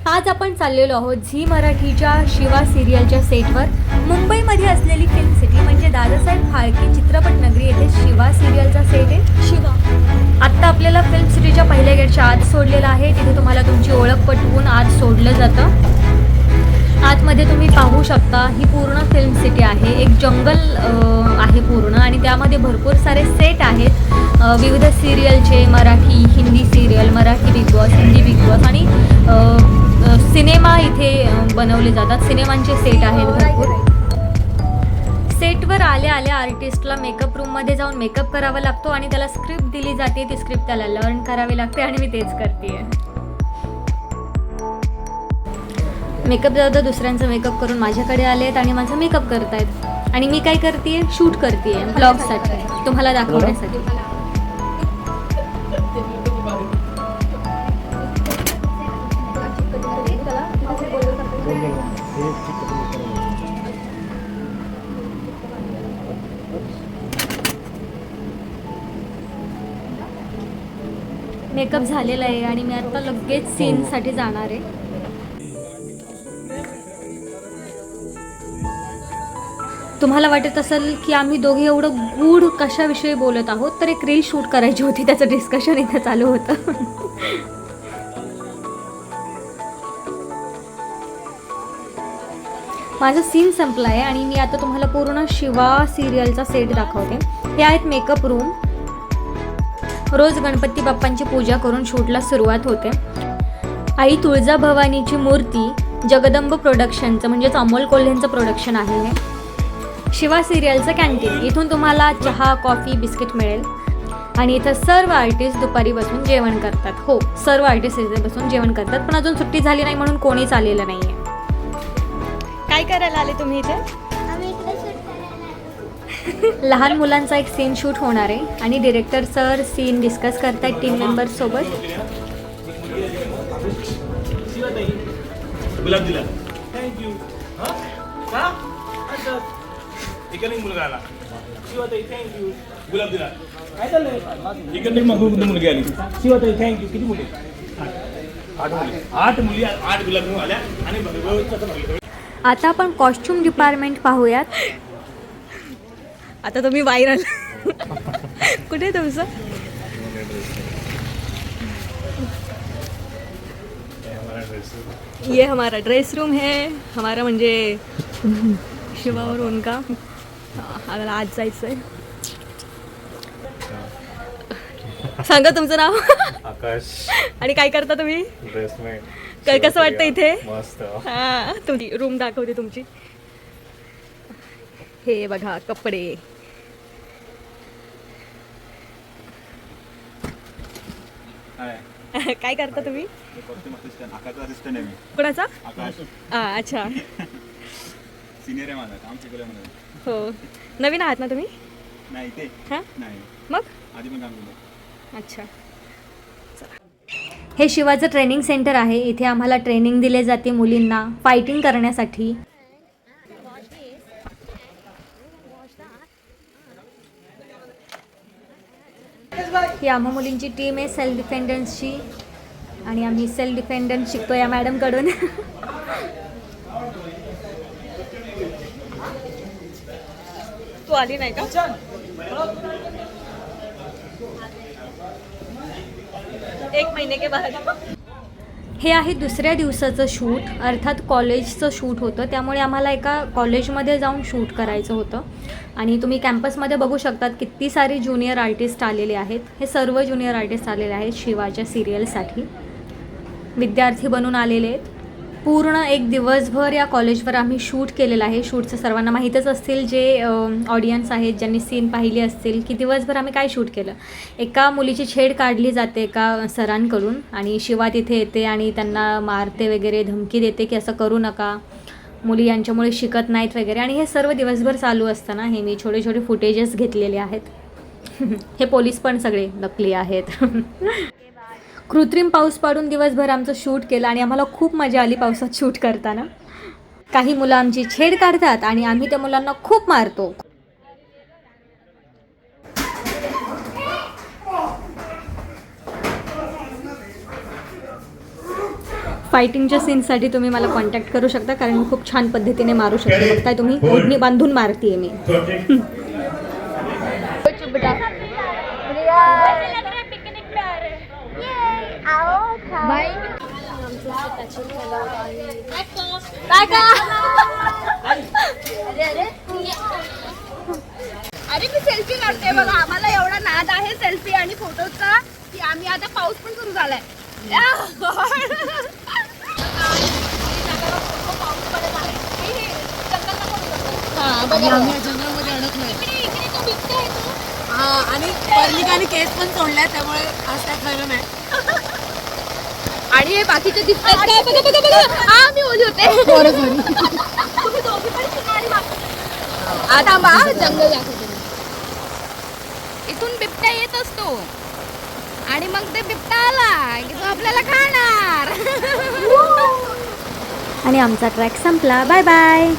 आज आपण चाललेलो आहोत झी मराठीच्या शिवा सिरियलच्या सेटवर. मुंबईमध्ये असलेली फिल्म सिटी म्हणजे दादासाहेब फाळके चित्रपट नगरी येथे शिवा सिरियलचा सेट आहे. शिवा आत्ता आपल्याला फिल्म सिटीच्या पहिल्या गेटच्या आत सोडलेलं आहे. तिथे तुम्हाला तुमची ओळख पटवून आत सोडलं जातं. आतमध्ये तुम्ही पाहू शकता ही पूर्ण फिल्म सिटी आहे. एक जंगल आहे पूर्ण आणि त्यामध्ये भरपूर सारे सेट आहेत विविध सिरियलचे. Marathi Hindi serial, Marathi Bigg Boss, Hindi Bigg Boss आणि सिनेमा इथे बनवले जातात. सिनेमांचे सेट आहेत भरपूर. सेटवर आल्या आल्या आर्टिस्टला मेकअप रूममध्ये जाऊन मेकअप करावा लागतो आणि त्याला स्क्रिप्ट दिली जाते. ती स्क्रिप्ट त्याला लर्न करावी लागते आणि मी तेच करते. मेकअप दादा दुसऱ्यांचा मेकअप करून माझ्याकडे आले आहेत आणि माझा मेकअप करतायत आणि मी काय करते, शूट करते ब्लॉगसाठी, तुम्हाला दाखवण्यासाठी. मेकअप झालेला आहे आणि मी आता लगेच सीनसाठी जाणार आहे. तुम्हाला वाटत असेल की आम्ही दोघे एवढं गूढ कशाविषयी बोलत आहोत, तर एक रील शूट करायची होती, त्याचं डिस्कशन इथं चालू होतं. माझा सीन संपला आहे आणि मी आता तुम्हाला पूर्ण शिवा सिरियलचा सेट दाखवते. हे आहेत मेकअप रूम. रोज गणपती बाप्पांची पूजा करून शूटला सुरुवात होते. आई तुळजाभवानीची मूर्ती जगदंब प्रोडक्शनचं म्हणजेच अमोल कोल्हेंचं प्रोडक्शन आहे हे. शिवा सिरियलचं कॅन्टीन. इथून तुम्हाला चहा, कॉफी, बिस्किट मिळेल आणि इथं सर्व आर्टिस्ट दुपारी बसून जेवण करतात. हो, सर्व आर्टिस्ट इथे बसून जेवण करतात, पण अजून सुट्टी झाली नाही म्हणून कोणीच आलेलं नाही आहे. काय करायला आले तुम्ही इथे? लहान मुलांचा एक सीन शूट होणार आहे आणि डिरेक्टर सर सीन डिस्कस करतायत टीम मेंबर्स सोबत. गुलाब दिला. थँक्यू. इकडे मुलगा आला. शिवाताई थँक्यू. गुलाब दिला. काय चाललंय? इकडे मुलगी आली. शिवाताई थँक्यू. किती मुली? 8 मुली. 8 गुलाब घेऊन आल्या आणि व्यवस्थित. आता आपण कॉस्ट्युम डिपार्टमेंट पाहूयात. आता तुम्ही व्हायरल. कुठे आहे तुमचं? ये हमारा ड्रेस रूम है. हमारा म्हणजे शिवावर उनका. आम्हाला आज जायचं आहे. सांगा तुमचं नाव. आकाश. आणि काय करता तुम्ही? ड्रेसमेट. कसं वाटतं इथे? मस्त. हां, तुमची रूम दाखवते तुमची. हे बघा कपडे. काय करता तुम्ही? आकाशचा असिस्टंट आहे मी. कोणाचा? आकाश. अच्छा. सिनियर आहे माझा. काम शिकवलंय मला. हो. नवीन आहात ना तुम्ही? नाही ते. हां, नाही. मग? आधी पण काम केलं. अच्छा. हे शिवाचं ट्रेनिंग सेंटर आहे. इथे आम्हाला ट्रेनिंग दिले जाते मुलींना फायटिंग करण्यासाठी. ही आम्हा मुलींची टीम आहे सेल्फ डिफेन्डन्सची आणि आम्ही सेल्फ डिफेन्डन्स शिकतो या मॅडमकडून. तू आली नाही का? एक महिने के बाद. हे आहे दुसऱ्या दिवसाचं शूट, अर्थात कॉलेजचं शूट होतं. त्यामुळे आम्हाला एका कॉलेजमध्ये जाऊन शूट करायचं होतं आणि तुम्ही कॅम्पसमध्ये बघू शकतात किती सारे ज्युनियर आर्टिस्ट आलेले आहेत. हे सर्व ज्युनियर आर्टिस्ट आलेले आहेत शिवाच्या सिरियलसाठी. विद्यार्थी बनून आलेले आहेत. पूर्ण एक दिवसभर या कॉलेजवर आम्ही शूट केलेलं आहे. शूटचं सर्वांना माहीतच असतील, जे ऑडियन्स आहेत ज्यांनी सीन पाहिली असतील, की दिवसभर आम्ही काय शूट केलं. एका मुलीची छेड काढली जाते एका सरांकडून आणि शिवा तिथे येते आणि त्यांना मारते वगैरे, धमकी देते की असं करू नका, मुली यांच्यामुळे शिकत नाहीत वगैरे. आणि हे सर्व दिवसभर चालू असताना हे मी छोटे छोटे फुटेजेस घेतलेले आहेत. हे पोलीस पण सगळे नकली आहेत. कृत्रिम पाऊस पाडून दिवसभर आमचं शूट केलं आणि आम्हाला खूप मजा आली पावसात शूट करताना. काही मुलं आमची छेड काढतात आणि आम्ही त्या मुलांना खूप मारतो. फायटिंगच्या सीनसाठी तुम्ही मला कॉन्टॅक्ट करू शकता, कारण मी खूप छान पद्धतीने मारू शकते. बघताय तुम्ही, ओढणी बांधून मारतीये मी. अरे मी सेल्फी काढते बघा. आम्हाला एवढा नाद आहे सेल्फी आणि फोटोचा की आम्ही आता पाऊस पण सुरू झालाय. आणि पर्लिकाने केस पण सोडलाय, त्यामुळे आज काय खरं नाही. आणि हे बाकीचे दिसतात काय बघा बघा बघा. हा मी ओली होते. तुम्ही दोघी पण शिकारी बाकी. आता बा जंगल दाखवते. इथून बिबट्या येत असतो आणि मग ते बिबट्या आला की तो आपल्याला खाणार. आणि आमचा ट्रॅक संपला. Bye bye.